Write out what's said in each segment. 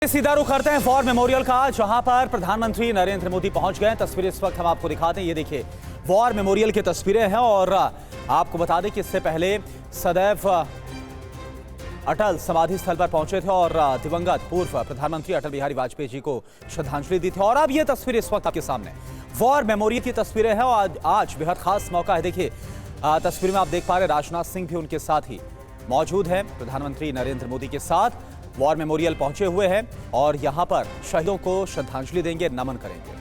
सीधा रुख करते हैं वॉर मेमोरियल का, जहां पर प्रधानमंत्री नरेंद्र मोदी पहुंच गए। तस्वीरें इस वक्त हम आपको दिखाते हैं। ये देखिए वॉर मेमोरियल की तस्वीरें हैं और आपको बता दें कि इससे पहले सदैव अटल समाधि स्थल पर पहुंचे थे और दिवंगत पूर्व प्रधानमंत्री अटल बिहारी वाजपेयी जी को श्रद्धांजलि दी थी। और अब ये तस्वीर इस वक्त आपके सामने वॉर मेमोरियल की तस्वीरें हैं और आज बेहद खास मौका है। देखिए तस्वीर में आप देख पा रहे राजनाथ सिंह भी उनके साथ ही मौजूद है। प्रधानमंत्री नरेंद्र मोदी के साथ वॉर मेमोरियल पहुंचे हुए हैं और यहां पर शहीदों को श्रद्धांजलि देंगे, नमन करेंगे।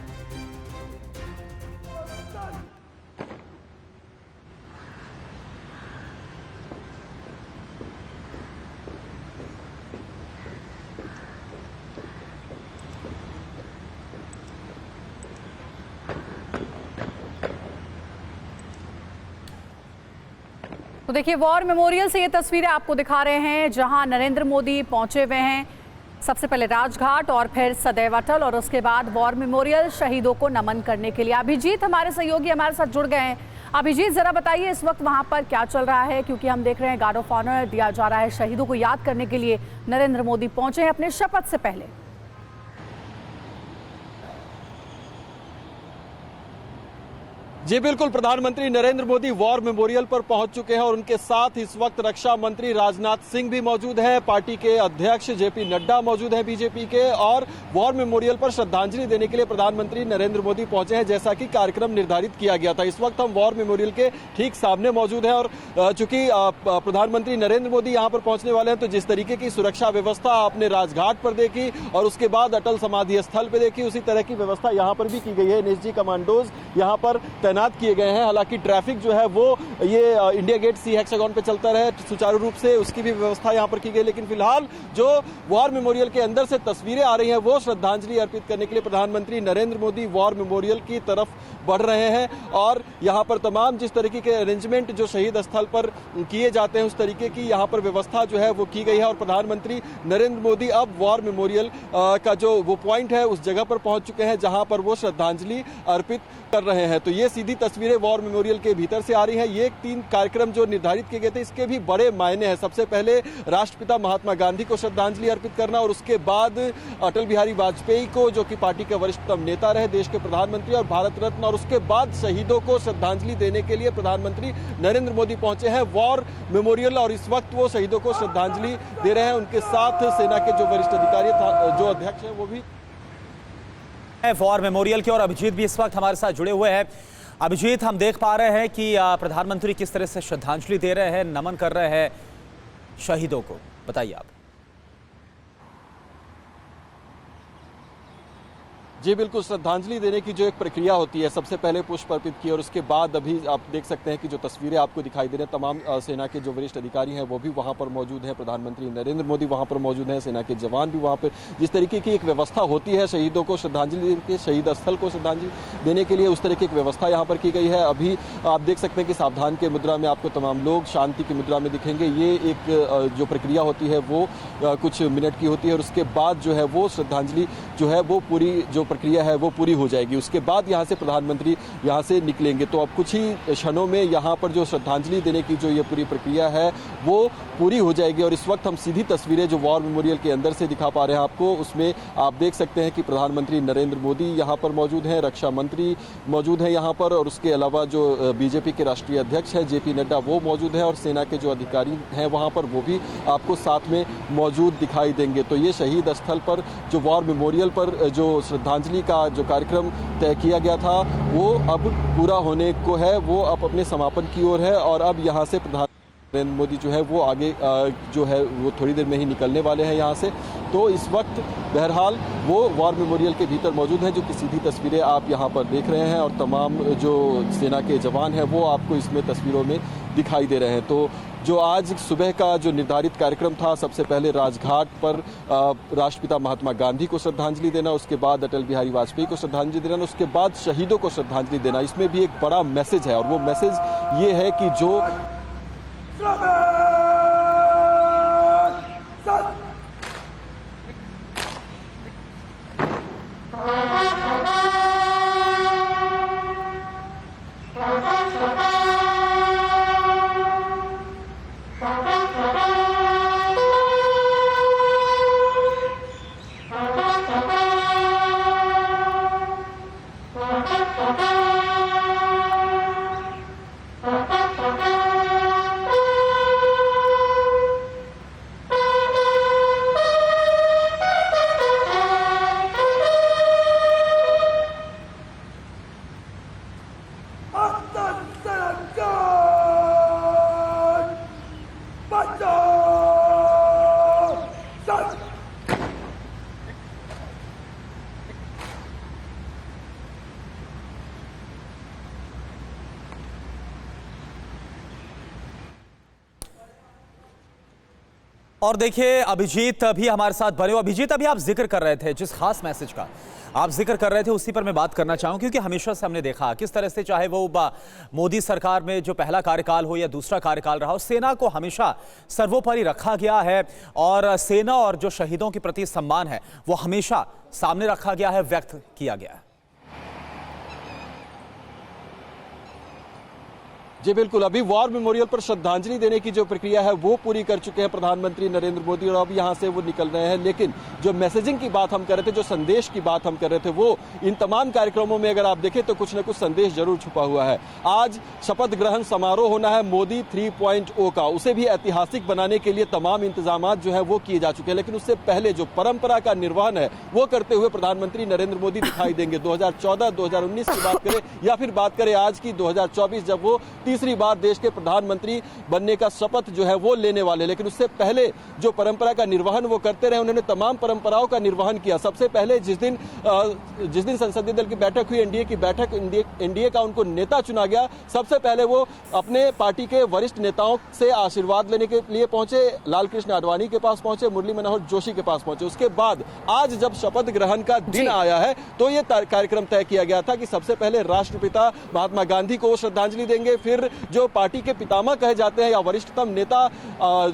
तो देखिए वॉर मेमोरियल से ये तस्वीरें आपको दिखा रहे हैं जहां नरेंद्र मोदी पहुंचे हुए हैं। सबसे पहले राजघाट और फिर सदैव अटल और उसके बाद वॉर मेमोरियल शहीदों को नमन करने के लिए। अभिजीत हमारे सहयोगी हमारे साथ जुड़ गए हैं। अभिजीत जरा बताइए इस वक्त वहां पर क्या चल रहा है, क्योंकि हम देख रहे हैं गार्ड ऑफ ऑनर दिया जा रहा है। शहीदों को याद करने के लिए नरेंद्र मोदी पहुंचे हैं अपने शपथ से पहले। जी बिल्कुल, प्रधानमंत्री नरेंद्र मोदी वॉर मेमोरियल पर पहुंच चुके हैं और उनके साथ इस वक्त रक्षा मंत्री राजनाथ सिंह भी मौजूद हैं। पार्टी के अध्यक्ष जेपी नड्डा मौजूद हैं बीजेपी के, और वॉर मेमोरियल पर श्रद्धांजलि देने के लिए प्रधानमंत्री नरेंद्र मोदी पहुंचे हैं, जैसा कि कार्यक्रम निर्धारित किया गया था। इस वक्त हम वॉर मेमोरियल के ठीक सामने मौजूद हैं और चूंकि प्रधानमंत्री नरेंद्र मोदी यहां पर पहुंचने वाले हैं, तो जिस तरीके की सुरक्षा व्यवस्था आपने राजघाट पर देखी और उसके बाद अटल समाधि स्थल पर देखी, उसी तरह की व्यवस्था यहां पर भी की गई है। एनएसजी कमांडोज यहां पर तैनात किए गए हैं। हालांकि ट्रैफिक जो है वो ये इंडिया गेट सी हेक्सागन पे चलता रहे सुचारू रूप से, उसकी भी व्यवस्था यहां पर की गई। लेकिन फिलहाल जो वॉर मेमोरियल के अंदर से तस्वीरें आ रही हैं वो श्रद्धांजलि अर्पित करने के लिए प्रधानमंत्री नरेंद्र मोदी वॉर मेमोरियल की तरफ बढ़ रहे हैं। और यहां पर तमाम जिस तरीके के अरेंजमेंट जो शहीद स्थल पर किए जाते हैं उस तरीके की यहां पर व्यवस्था जो है वो की गई है। और प्रधानमंत्री नरेंद्र मोदी अब वॉर मेमोरियल का जो वो पॉइंट है उस जगह पर पहुंच चुके हैं जहां पर वो श्रद्धांजलि अर्पित कर रहे हैं। तो ये सीधी तस्वीरें वॉर मेमोरियल के भीतर से आ रही हैं। ये 3 कार्यक्रम जो निर्धारित किए गए थे इसके भी बड़े मायने हैं। सबसे पहले राष्ट्रपिता महात्मा गांधी को श्रद्धांजलि अर्पित करना और उसके बाद अटल बिहारी वाजपेयी को, जो कि पार्टी के वरिष्ठतम नेता रहे, देश के प्रधानमंत्री और भारत रत्न, और उसके बाद शहीदों को श्रद्धांजलि देने के लिए प्रधानमंत्री नरेंद्र मोदी पहुंचे हैं वॉर मेमोरियल और इस वक्त वो शहीदों को श्रद्धांजलि दे रहे हैं। उनके साथ सेना के जो वरिष्ठ अधिकारी जो अध्यक्ष हैं वो भी वॉर मेमोरियल के। और अभिजीत भी इस वक्त हमारे साथ जुड़े हुए हैं। अभिजीत, हम देख पा रहे हैं कि प्रधानमंत्री किस तरह से श्रद्धांजलि दे रहे हैं, नमन कर रहे हैं शहीदों को, बताइए आप। जी बिल्कुल, श्रद्धांजलि देने की जो एक प्रक्रिया होती है, सबसे पहले पुष्प अर्पित किए और उसके बाद अभी आप देख सकते हैं कि जो तस्वीरें आपको दिखाई दे रहे हैं, तमाम सेना के जो वरिष्ठ अधिकारी हैं वो भी वहां पर मौजूद हैं। प्रधानमंत्री नरेंद्र मोदी वहां पर मौजूद हैं, सेना के जवान भी वहां पर। जिस तरीके की एक व्यवस्था होती है शहीदों को श्रद्धांजलि देने के, शहीद स्थल को श्रद्धांजलि देने के लिए, उस तरह की एक व्यवस्था यहाँ पर की गई है। अभी आप देख सकते हैं कि सावधान के मुद्रा में आपको तमाम लोग शांति की मुद्रा में दिखेंगे। ये एक जो प्रक्रिया होती है वो कुछ मिनट की होती है और उसके बाद जो है वो श्रद्धांजलि जो है वो पूरी जो प्रक्रिया है वो पूरी हो जाएगी। उसके बाद यहाँ से प्रधानमंत्री यहाँ से निकलेंगे। तो अब कुछ ही क्षणों में यहाँ पर जो श्रद्धांजलि देने की जो ये पूरी प्रक्रिया है वो पूरी हो जाएगी। और इस वक्त हम सीधी तस्वीरें जो वॉर मेमोरियल के अंदर से दिखा पा रहे हैं आपको, उसमें आप देख सकते हैं कि प्रधानमंत्री नरेंद्र मोदी यहाँ पर मौजूद हैं, रक्षा मंत्री मौजूद हैं यहाँ पर, और उसके अलावा जो बीजेपी के राष्ट्रीय अध्यक्ष हैं जेपी नड्डा वो मौजूद हैं, और सेना के जो अधिकारी हैं वहाँ पर वो भी आपको साथ में मौजूद दिखाई देंगे। तो ये शहीद स्थल पर जो वॉर मेमोरियल पर जो श्रद्धांजलि का जो कार्यक्रम तय किया गया था वो अब पूरा होने को है, वो अब अपने समापन की ओर है। और अब यहाँ से प्रधानमंत्री नरेंद्र मोदी जो है वो आगे जो है वो थोड़ी देर में ही निकलने वाले हैं यहाँ से। तो इस वक्त बहरहाल वो वॉर मेमोरियल के भीतर मौजूद हैं, जो कि सीधी तस्वीरें आप यहाँ पर देख रहे हैं, और तमाम जो सेना के जवान हैं वो आपको इसमें तस्वीरों में दिखाई दे रहे हैं। तो जो आज सुबह का जो निर्धारित कार्यक्रम था, सबसे पहले राजघाट पर राष्ट्रपिता महात्मा गांधी को श्रद्धांजलि देना, उसके बाद अटल बिहारी वाजपेयी को श्रद्धांजलि देना, उसके बाद शहीदों को श्रद्धांजलि देना। इसमें भी एक बड़ा मैसेज है और वो मैसेज ये है कि जो और देखिए अभिजीत अभी हमारे साथ बने हो। अभिजीत, अभी आप जिक्र कर रहे थे जिस खास मैसेज का आप जिक्र कर रहे थे उसी पर मैं बात करना चाहूँ, क्योंकि हमेशा से हमने देखा किस तरह से चाहे वो मोदी सरकार में जो पहला कार्यकाल हो या दूसरा कार्यकाल रहा हो, सेना को हमेशा सर्वोपरि रखा गया है और सेना और जो शहीदों के प्रति सम्मान है वो हमेशा सामने रखा गया है, व्यक्त किया गया है। जी बिल्कुल, अभी वॉर मेमोरियल पर श्रद्धांजलि देने की जो प्रक्रिया है वो पूरी कर चुके हैं प्रधानमंत्री नरेंद्र मोदी और अब यहां से वो निकल रहे हैं। लेकिन जो मैसेजिंग की बात हम कर रहे थे, जो संदेश की बात हम कर रहे थे, वो इन तमाम कार्यक्रमों में अगर आप देखें तो कुछ न कुछ संदेश जरूर छुपा हुआ है। आज शपथ ग्रहण समारोह होना है मोदी 3.0 का, उसे भी ऐतिहासिक बनाने के लिए तमाम इंतजाम जो है वो किए जा चुके हैं। लेकिन उससे पहले जो परंपरा का निर्वहन है वो करते हुए प्रधानमंत्री नरेंद्र मोदी दिखाई देंगे। 2014, 2019 की बात करें या फिर बात करें आज की 2024, जब वो तीसरी बार देश के प्रधानमंत्री बनने का शपथ जो है वो लेने वाले। लेकिन उससे पहले जो परंपरा का निर्वहन वो करते रहे, उन्होंने तमाम परंपराओं का निर्वहन किया। सबसे पहले जिस दिन संसदीय दल की बैठक हुई, एनडीए की बैठक, एनडीए का उनको नेता चुना गया, सबसे पहले वो अपने पार्टी के वरिष्ठ नेताओं से आशीर्वाद लेने के लिए पहुंचे, लालकृष्ण आडवाणी के पास पहुंचे, मुरली मनोहर जोशी के पास पहुंचे। उसके बाद आज जब शपथ ग्रहण का दिन आया है तो ये कार्यक्रम तय किया गया था कि सबसे पहले राष्ट्रपिता महात्मा गांधी को श्रद्धांजलि देंगे, फिर जो पार्टी के पितामह कहे जाते हैं या वरिष्ठतम नेता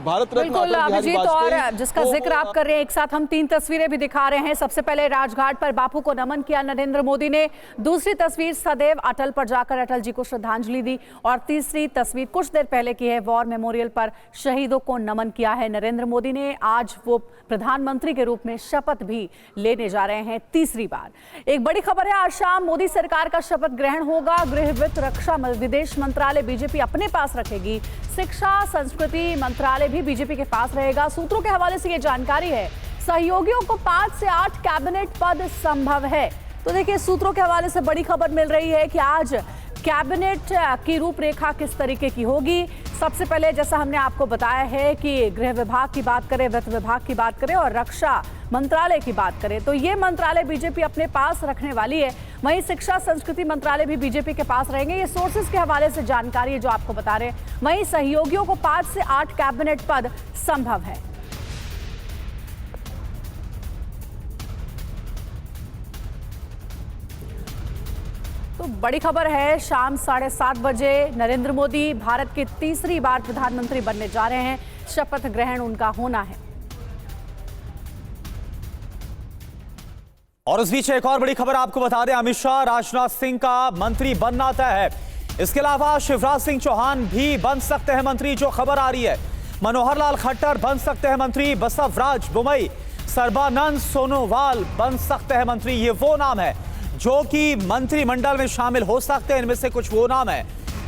भारत रत्न अटल बिहारी वाजपेयी, और जिसका जिक्र आप कर रहे हैं, एक साथ हम 3 तस्वीरें भी दिखा रहे हैं। सबसे पहले राजघाट पर बापू को नमन किया नरेंद्र मोदी ने, दूसरी तस्वीर सदैव अटल पर जाकर अटल जी को श्रद्धांजलि दी और तीसरी तस्वीर कुछ देर पहले की है, वॉर मेमोरियल पर शहीदों को नमन किया है नरेंद्र मोदी ने। आज वो प्रधानमंत्री के रूप में शपथ भी लेने जा रहे हैं तीसरी बार। एक बड़ी खबर है, आज शाम मोदी सरकार का शपथ ग्रहण होगा। गृह, वित्त, रक्षा, विदेश मंत्रालय बीजेपी अपने पास रखेगी, शिक्षा संस्कृति मंत्रालय भी बीजेपी के पास रहेगा। सूत्रों के हवाले से ये जानकारी है, सहयोगियों को 5 से 8 कैबिनेट पद संभव है। तो देखिए, सूत्रों के हवाले से बड़ी खबर मिल रही है कि आज कैबिनेट की रूपरेखा किस तरीके की होगी। सबसे पहले जैसा हमने आपको बताया है कि गृह विभाग की बात करें, वित्त विभाग की बात करें और रक्षा मंत्रालय की बात करें तो ये मंत्रालय बीजेपी अपने पास रखने वाली है। वहीं शिक्षा संस्कृति मंत्रालय भी बीजेपी के पास रहेंगे। ये सोर्सेज के हवाले से जानकारी है जो आपको बता रहे हैं। वहीं सहयोगियों को 5 से 8 कैबिनेट पद संभव है। तो बड़ी खबर है, शाम 7:30 बजे नरेंद्र मोदी भारत के तीसरी बार प्रधानमंत्री बनने जा रहे हैं। शपथ ग्रहण उनका होना है। और इस बीच एक और बड़ी खबर आपको बता दें, अमित शाह राजनाथ सिंह का मंत्री बनना तय है। इसके अलावा शिवराज सिंह चौहान भी बन सकते हैं मंत्री, जो खबर आ रही है। मनोहर लाल खट्टर बन सकते हैं मंत्री, बसवराज बोमई, सर्बानंद सोनोवाल बन सकते हैं मंत्री। ये वो नाम है जो कि मंत्रिमंडल में शामिल हो सकते हैं। इनमें से कुछ वो नाम है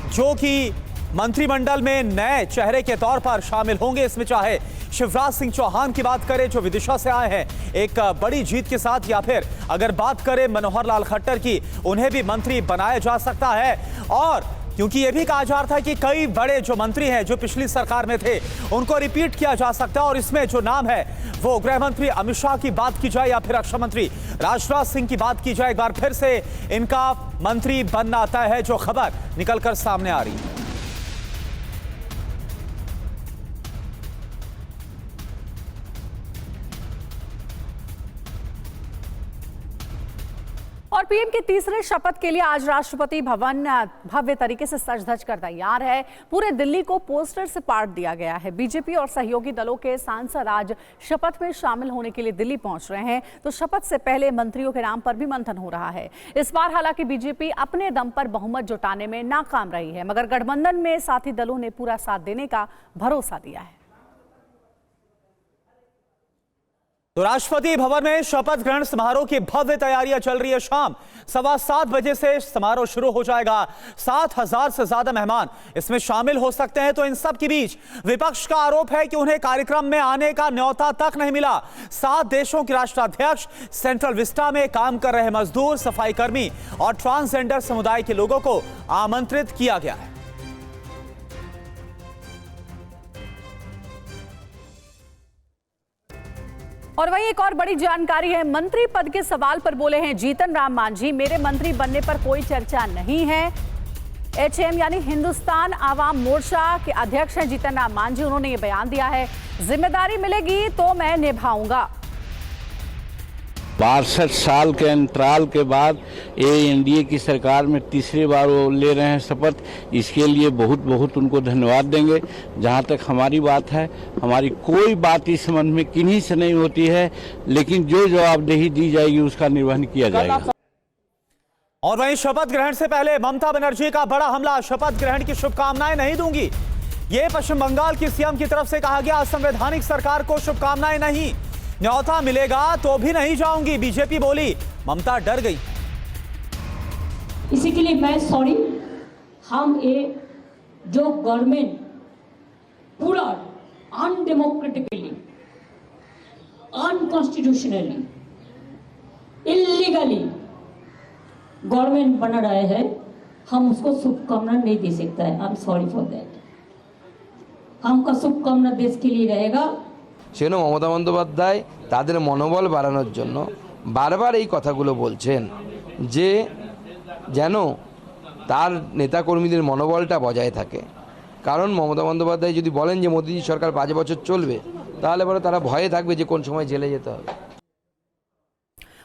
जो कि मंत्रिमंडल में नए चेहरे के तौर पर शामिल होंगे। इसमें चाहे शिवराज सिंह चौहान की बात करें जो विदिशा से आए हैं एक बड़ी जीत के साथ, या फिर अगर बात करें मनोहर लाल खट्टर की, उन्हें भी मंत्री बनाया जा सकता है। और क्योंकि यह भी कहा जा रहा था कि कई बड़े जो मंत्री हैं जो पिछली सरकार में थे उनको रिपीट किया जा सकता है, और इसमें जो नाम है वो गृह मंत्री अमित शाह की बात की जाए या फिर रक्षा मंत्री राजनाथ सिंह की बात की जाए, एक बार फिर से इनका मंत्री बनना तय है, जो खबर निकलकर सामने आ रही है। और पीएम के तीसरे शपथ के लिए आज राष्ट्रपति भवन भव्य तरीके से सज धज कर तैयार है। पूरे दिल्ली को पोस्टर से पाट दिया गया है। बीजेपी और सहयोगी दलों के सांसद आज शपथ में शामिल होने के लिए दिल्ली पहुंच रहे हैं। तो शपथ से पहले मंत्रियों के नाम पर भी मंथन हो रहा है। इस बार हालांकि बीजेपी अपने दम पर बहुमत जुटाने में नाकाम रही है, मगर गठबंधन में साथी दलों ने पूरा साथ देने का भरोसा दिया है। तो राष्ट्रपति भवन में शपथ ग्रहण समारोह की भव्य तैयारियां चल रही है। शाम 7:15 बजे से समारोह शुरू हो जाएगा। 7,000 से ज्यादा मेहमान इसमें शामिल हो सकते हैं। तो इन सब के बीच विपक्ष का आरोप है कि उन्हें कार्यक्रम में आने का न्योता तक नहीं मिला। 7 देशों के राष्ट्राध्यक्ष, सेंट्रल विस्टा में काम कर रहे मजदूर, सफाई कर्मी और ट्रांसजेंडर समुदाय के लोगों को आमंत्रित किया गया है। और वहीं एक और बड़ी जानकारी है, मंत्री पद के सवाल पर बोले हैं जीतन राम मांझी, मेरे मंत्री बनने पर कोई चर्चा नहीं है। HAM यानी हिंदुस्तान आवाम मोर्चा के अध्यक्ष हैं जीतन राम मांझी। उन्होंने ये बयान दिया है, जिम्मेदारी मिलेगी तो मैं निभाऊंगा। 62 साल के अंतराल के बाद ये एनडीए की सरकार में तीसरी बार वो ले रहे हैं शपथ। इसके लिए बहुत बहुत उनको धन्यवाद देंगे। जहां तक हमारी बात है, हमारी कोई बात इस संबंध में किन्हीं से नहीं होती है, लेकिन जो जवाबदेही दी जाएगी उसका निर्वहन किया जाएगा। और वहीं शपथ ग्रहण से पहले ममता बनर्जी का बड़ा हमला, शपथ ग्रहण की शुभकामनाएं नहीं दूंगी, ये पश्चिम बंगाल की सीएम की तरफ से कहा गया। संवैधानिक सरकार को शुभकामनाएं नहीं, न्योता मिलेगा तो भी नहीं जाऊंगी, बीजेपी बोली। ममता डर गई। इसी के लिए मैं सॉरी, हम ये जो गवर्नमेंट पूरा अनडेमोक्रेटिकली, अनकॉन्स्टिट्यूशनली, इलीगली गवर्नमेंट बना रहे हैं, हम उसको शुभकामना नहीं दे सकता है। I am sorry for that. हमका शुभकामना देश के लिए रहेगा। সেজন্য মমতা বন্দ্যোপাধ্যায় তাদের মনোবল বাড়ানোর জন্য বারবার এই কথাগুলো বলছেন যে যেন তার নেতাকর্মীদের মনোবলটা বজায় থাকে। কারণ মমতা বন্দ্যোপাধ্যায় যদি বলেন যে মোদিজি সরকার 5 বছর চলবে, তাহলে পরে তারা ভয়ে থাকবে যে কোন সময় জেলে যেতে হবে।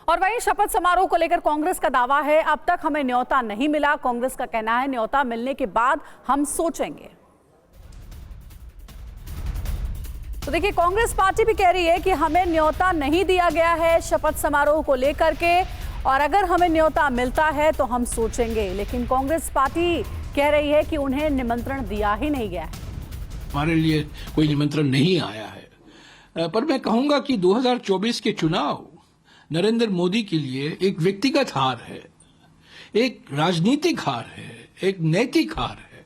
और वहीं शपथ समारोह को लेकर कांग्रेस का दावा है, अब तक हमें न्योता नहीं मिला। कांग्रेस का कहना है, न्योता मिलने के बाद हम सोचेंगे। तो देखिए, कांग्रेस पार्टी भी कह रही है कि हमें न्योता नहीं दिया गया है शपथ समारोह को लेकर के, और अगर हमें न्योता मिलता है तो हम सोचेंगे। लेकिन कांग्रेस पार्टी कह रही है कि उन्हें निमंत्रण दिया ही नहीं गया है। हमारे लिए कोई निमंत्रण नहीं आया है। पर मैं कहूंगा कि 2024 के चुनाव नरेंद्र मोदी के लिए एक व्यक्तिगत हार है, एक राजनीतिक हार है, एक नैतिक हार है।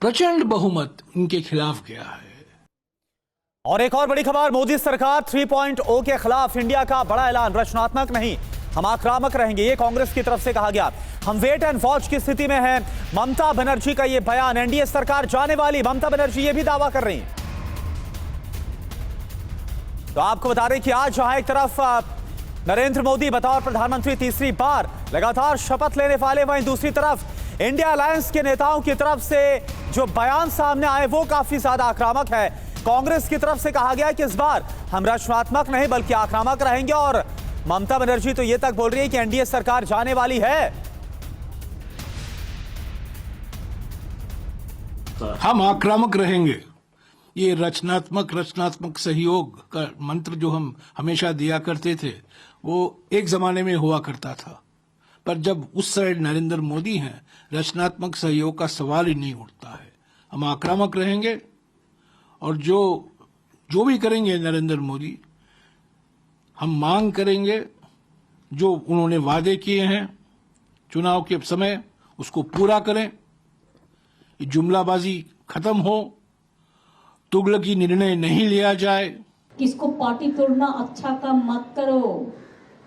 प्रचंड बहुमत उनके खिलाफ गया है। और एक और बड़ी खबर, मोदी सरकार 3.0 के खिलाफ, इंडिया का बड़ा ऐलान, रचनात्मक नहीं हम आक्रामक रहेंगे, ये कांग्रेस की तरफ से कहा गया। हम वेट एंड वॉच की स्थिति में हैं, ममता बनर्जी का ये बयान। एनडीए सरकार जाने वाली, ममता बनर्जी ये भी दावा कर रही हैं। तो आपको बता दें कि आज जहां एक तरफ नरेंद्र मोदी बतौर प्रधानमंत्री तीसरी बार लगातार शपथ लेने वाले, वहीं दूसरी तरफ इंडिया अलायंस के नेताओं की तरफ से जो बयान सामने आए वो काफी ज्यादा आक्रामक है। कांग्रेस की तरफ से कहा गया कि इस बार हम रचनात्मक नहीं बल्कि आक्रामक रहेंगे, और ममता बनर्जी तो ये तक बोल रही है कि एनडीए सरकार जाने वाली है। हम आक्रामक रहेंगे। ये रचनात्मक सहयोग का मंत्र जो हम हमेशा दिया करते थे, वो एक जमाने में हुआ करता था, पर जब उस साइड नरेंद्र मोदी हैं, रचनात्मक सहयोग का सवाल ही नहीं उठता है। हम आक्रामक रहेंगे, और जो भी करेंगे नरेंद्र मोदी, हम मांग करेंगे जो उन्होंने वादे किए हैं चुनाव के समय, उसको पूरा करें। ये जुमलाबाजी खत्म हो, तुगलकी निर्णय नहीं लिया जाए। किसको पार्टी तोड़ना अच्छा काम मत करो,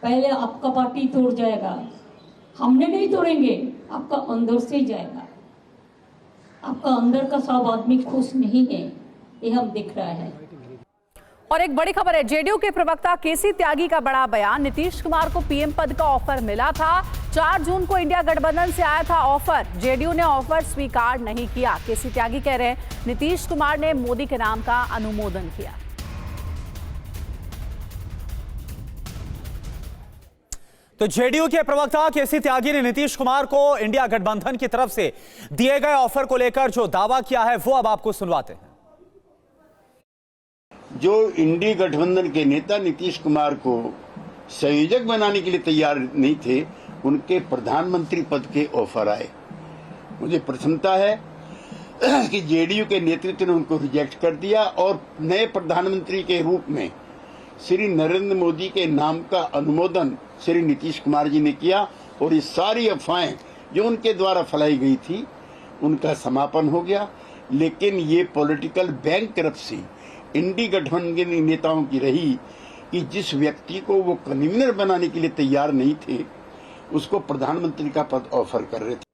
पहले आपका पार्टी तोड़ जाएगा। हमने नहीं तोड़ेंगे, आपका अंदर से जाएगा। आपका अंदर का सब आदमी खुश नहीं है, ये हम दिख रहा है। और एक बड़ी खबर है, जेडीयू के प्रवक्ता केसी त्यागी का बड़ा बयान। नीतीश कुमार को पीएम पद का ऑफर मिला था, 4 जून को इंडिया गठबंधन से आया था ऑफर, जेडीयू ने ऑफर स्वीकार नहीं किया। केसी त्यागी कह रहे हैं, नीतीश कुमार ने मोदी के नाम का अनुमोदन किया। तो जेडीयू के प्रवक्ता केसी त्यागी ने नीतीश कुमार को इंडिया गठबंधन की तरफ से दिए गए ऑफर को लेकर जो दावा किया है वो अब आपको सुनवाते हैं। जो इंडी गठबंधन के नेता नीतीश कुमार को संयोजक बनाने के लिए तैयार नहीं थे, उनके प्रधानमंत्री पद के ऑफर आए। मुझे प्रसन्नता है कि जेडीयू के नेतृत्व ने उनको रिजेक्ट कर दिया और नए प्रधानमंत्री के रूप में श्री नरेंद्र मोदी के नाम का अनुमोदन श्री नीतीश कुमार जी ने किया, और ये सारी अफवाहें जो उनके द्वारा फैलाई गई थी उनका समापन हो गया। लेकिन ये पॉलिटिकल बैंकरप्सी इंडी गठबंधन के नेताओं की रही कि जिस व्यक्ति को वो कन्वीनर बनाने के लिए तैयार नहीं थे, उसको प्रधानमंत्री का पद ऑफर कर रहे थे।